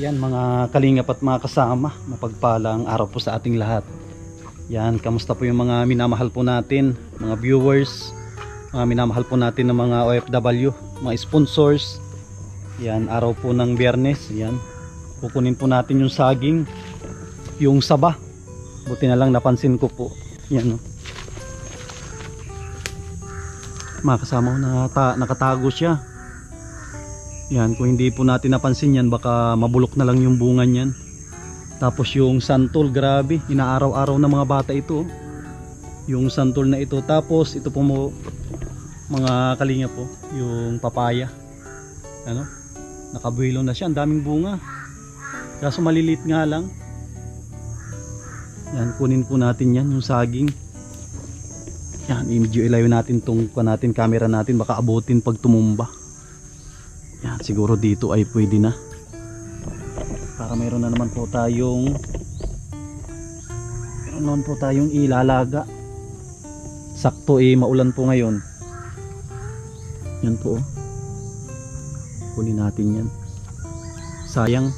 Yan mga kalingap at mga kasama, mapagpalang araw po sa ating lahat. Yan, kamusta po yung mga minamahal po natin, mga viewers, mga minamahal po natin ng mga OFW, mga sponsors. Yan, araw po ng Biyernes. Yan, kukunin po natin yung saging, yung saba. Buti na lang napansin ko po. Yan, no? Mga kasama ko, nakatago siya. Yan, kung hindi po natin napansin yan, baka mabulok na lang yung bunga niyan. Tapos yung santol, grabe, inaaraw-araw ng mga bata ito. Yung santol na ito. Tapos ito po mo, mga kalinga po, yung papaya. Ano? Nakabuhilo na siya, ang daming bunga. Kaso maliliit nga lang. Yan, kunin po natin yan, yung saging. Yan, i-medyo ilayo natin tong camera natin, baka abutin pag tumumba. Yan, siguro dito ay pwede na. Para mayroon na naman po tayong ilalaga. Sakto maulan po ngayon. Yan po. Kunin natin yan. Sayang.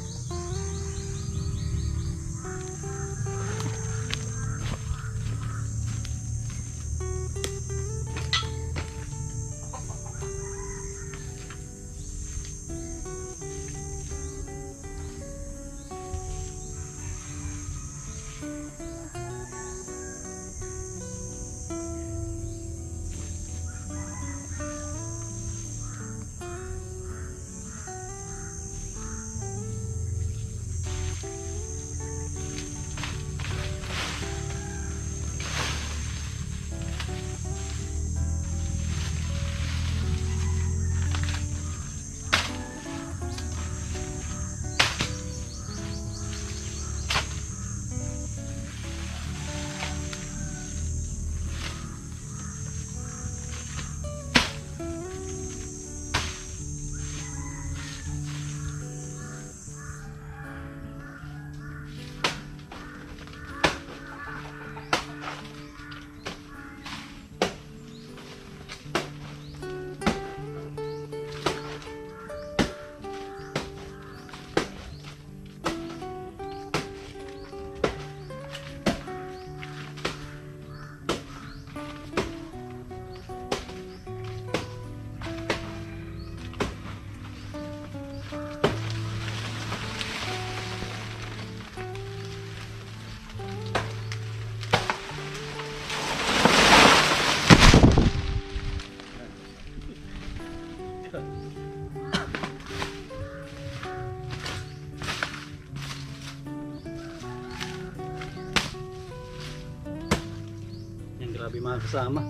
Grabe mga kasama.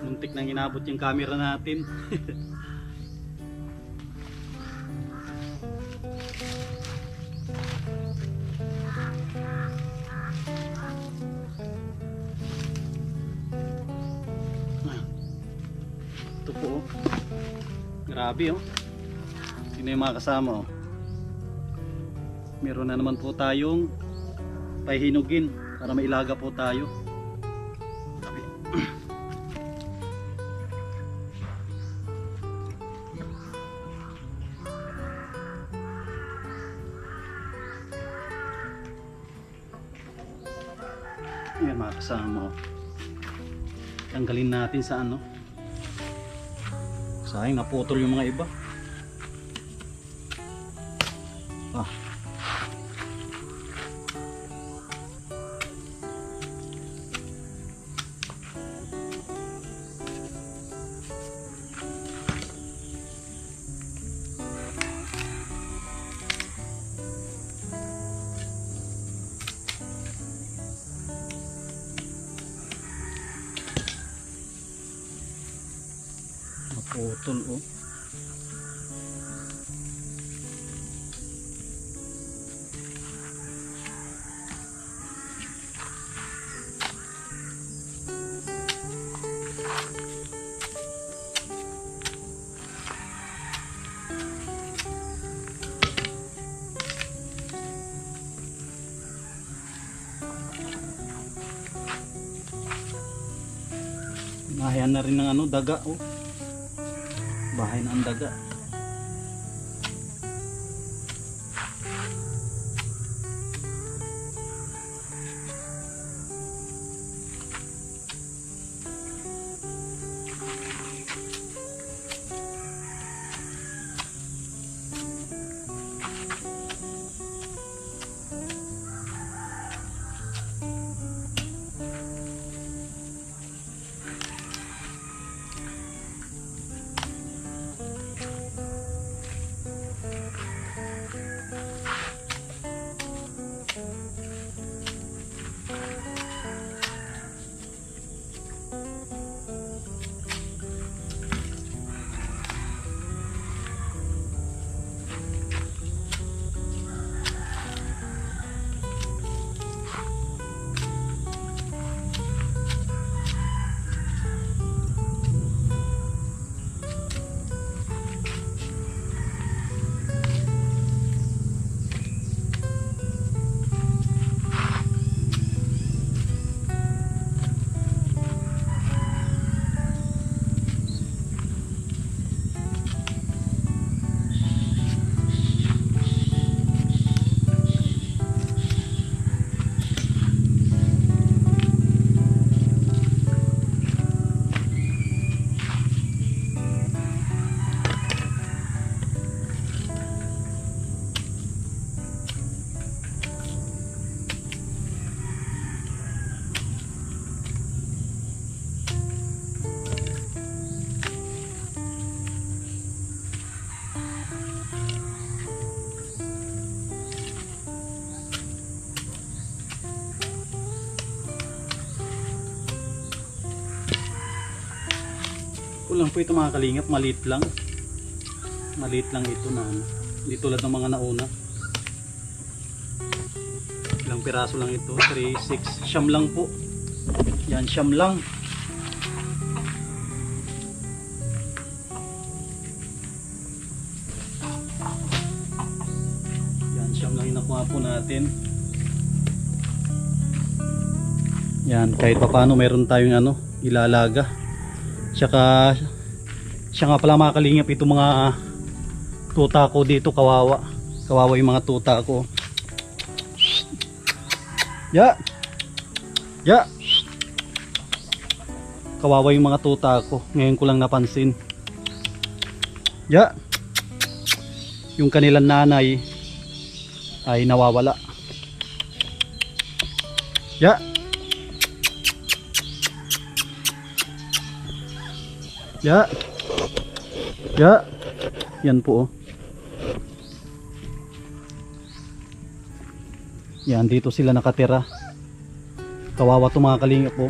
Muntik nang inabot yung camera natin. Ito po oh. Grabe oh. Sino yung mga kasama oh. Meron na naman po tayong pahihinugin para mailaga po tayo. Ayan mga kasama, tanggalin natin sa ano, sayang naputol yung mga iba. Naputol oh. Bahayan na rin ng ano, daga oh. Bahay na ang daga. Kulang po ito mga kalingap, maliit lang ito na ano. Hindi tulad ng mga nauna. Ilang piraso lang ito, 3, 6, siyam lang po. Yan, siyam lang. Yan, siyam lang yung nakuha po natin. Yan, kahit pa paano meron tayong ano, ilalaga. Tsaka siya nga pala mga kalingap, ito mga tuta ko dito, kawawa yung mga tuta ko. Ya kawawa yung mga tuta ko, ngayon ko lang napansin. Yung kanilang nanay ay nawawala. Yan po oh. Yan, dito sila nakatira. Kawawa to mga kalingap po.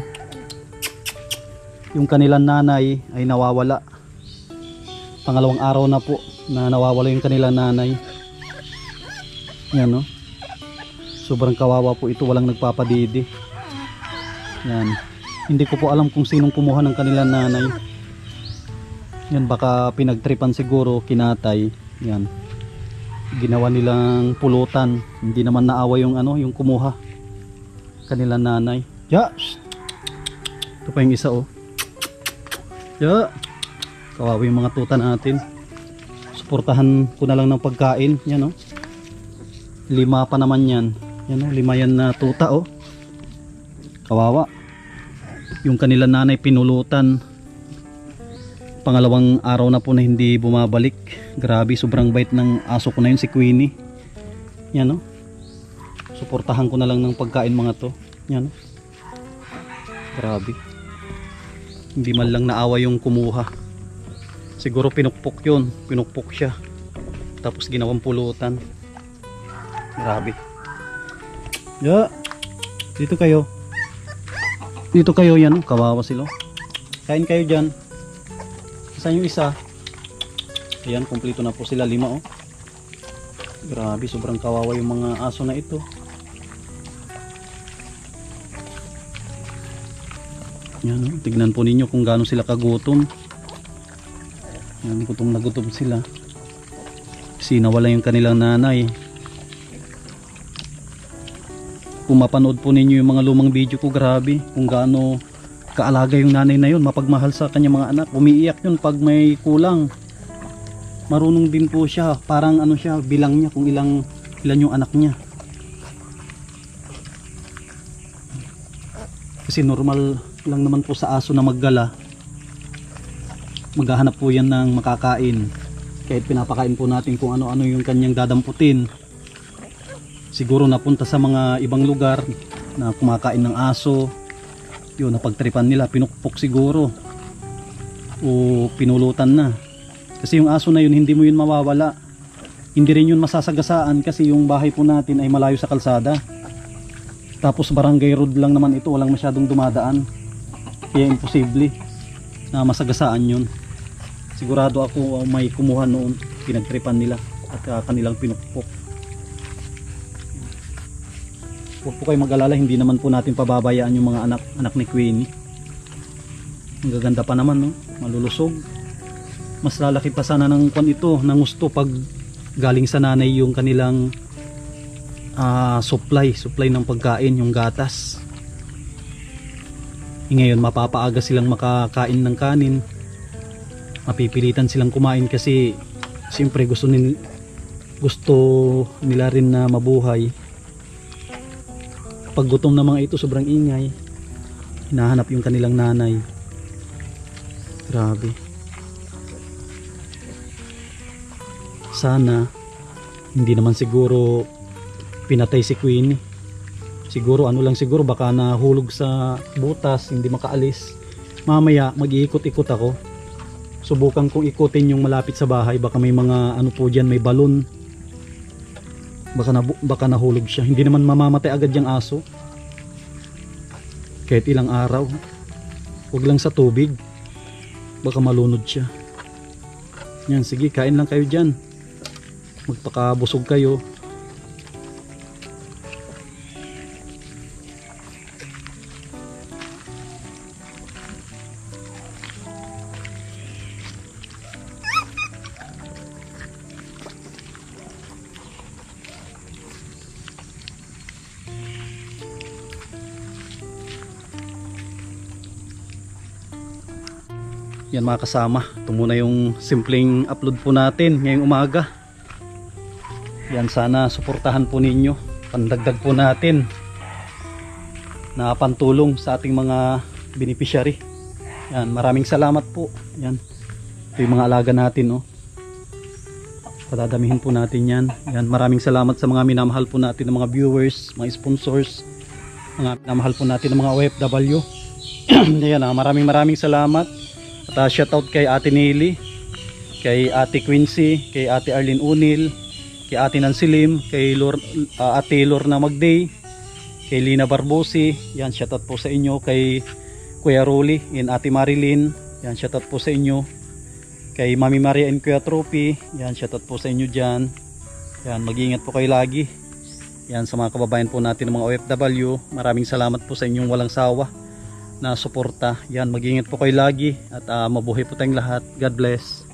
Yung kanilang nanay ay nawawala. Pangalawang araw na po na nawawala yung kanilang nanay. Yan oh. Sobrang kawawa po ito, walang nagpapadidi. Yan. Hindi ko po alam kung sinong kumuha ng kanilang nanay. Yan, baka pinagtripan siguro, kinatay. Yan. Ginawa nilang pulutan. Hindi naman naawa yung ano, yung kumuha. Kanilang nanay. Ito pa yung isa oh. Kawawa yung mga tuta natin. Suportahan ko na lang ng pagkain. Yan oh. 5 pa naman yan. Yan oh, 5 yan na tuta oh. Kawawa. Yung kanilang nanay pinulutan. Pangalawang araw na po na hindi bumabalik. Grabe, sobrang bait ng aso ko na yun, si Queenie. Yan o. Suportahan ko na lang ng pagkain mga to. Yan o. Grabe. Hindi man lang naawa yung kumuha. Siguro pinukpok yun. Pinukpok siya. Tapos ginawang pulutan. Grabe. Dito kayo. Dito kayo, yan o. Kawawa sila. Kain kayo dyan. Saan yung isa? Ayan, kumpleto na po sila, 5 oh. Grabe, sobrang kawawa yung mga aso na ito. Yan oh, tignan po ninyo kung gaano sila kagutom. Yan, gutom na gutom sila. Kasi nawala yung kanilang nanay. Kung mapanood po ninyo yung mga lumang video ko, grabe kung gaano kaalaga yung nanay na yun, mapagmahal sa kanya mga anak. Umiiyak yun pag may kulang. Marunong din po siya, parang ano siya, bilang niya kung ilan yung anak niya. Kasi normal lang naman po sa aso na maggala. Maghahanap po yan ng makakain. Kahit pinapakain po natin kung ano-ano yung kanyang dadamputin. Siguro napunta sa mga ibang lugar na kumakain ng aso. Yun, napagtripan nila, pinukpok siguro o pinulutan na. Kasi yung aso na yun, hindi mo yun mawawala. Hindi rin yun masasagasaan kasi yung bahay po natin ay malayo sa kalsada. Tapos barangay road lang naman ito, walang masyadong dumadaan. Kaya imposible na masagasaan yun. Sigurado ako may kumuha noon, pinagtripan nila at kanilang pinukpok. Huwag po kayo mag-alala, hindi naman po natin pababayaan yung mga anak ni Queenie. Ang gaganda pa naman, no? Malulusog. Mas lalaki pa sana ng kwan ito, ng gusto pag galing sa nanay yung kanilang supply ng pagkain, yung gatas. Ngayon mapapaaga silang makakain ng kanin. Mapipilitan silang kumain kasi siyempre gusto nila rin na mabuhay. Pag gutom na mga ito sobrang ingay, hinahanap yung kanilang nanay. Grabe. Sana hindi naman siguro pinatay si Queenie. Siguro siguro baka nahulog sa butas, hindi makaalis. Mamaya mag-iikot-ikot ako. Subukan kong ikutin yung malapit sa bahay, baka may mga po diyan, may balon. Baka nahulog siya. Hindi naman mamamatay agad yung aso. Kahit ilang araw. Huwag lang sa tubig. Baka malunod siya. Yan, sige, kain lang kayo diyan. Magpakabusog kayo. Yan mga kasama, ito muna yung simpleng upload po natin ngayong umaga. Yan, sana suportahan po ninyo, pandagdag po natin na pantulong sa ating mga beneficiary. Yan, maraming salamat po. Yan, ito yung mga alaga natin, oh. Padadamihin po natin yan. Yan, maraming salamat sa mga minamahal po natin ng mga viewers, mga sponsors, mga minamahal po natin ng mga OFW. Yan, maraming salamat. At shoutout kay Ate Nelly, kay Ate Quincy, kay Ate Arlene Unil, kay Ate Nancy Lim, kay Ate Lorna Magday, kay Lina Barbosi. Yan, shoutout po sa inyo. Kay Kuya Rolly and Ate Marilyn. Yan, shoutout po sa inyo. Kay Mami Maria and Kuya Trophy. Yan, shoutout po sa inyo dyan. Yan, mag-iingat po kayo lagi. Yan, sa mga kababayan po natin ng mga OFW, maraming salamat po sa inyong walang sawa na suporta. Yan, mag-ingat po kayo lagi at mabuhay po tayong lahat. God bless.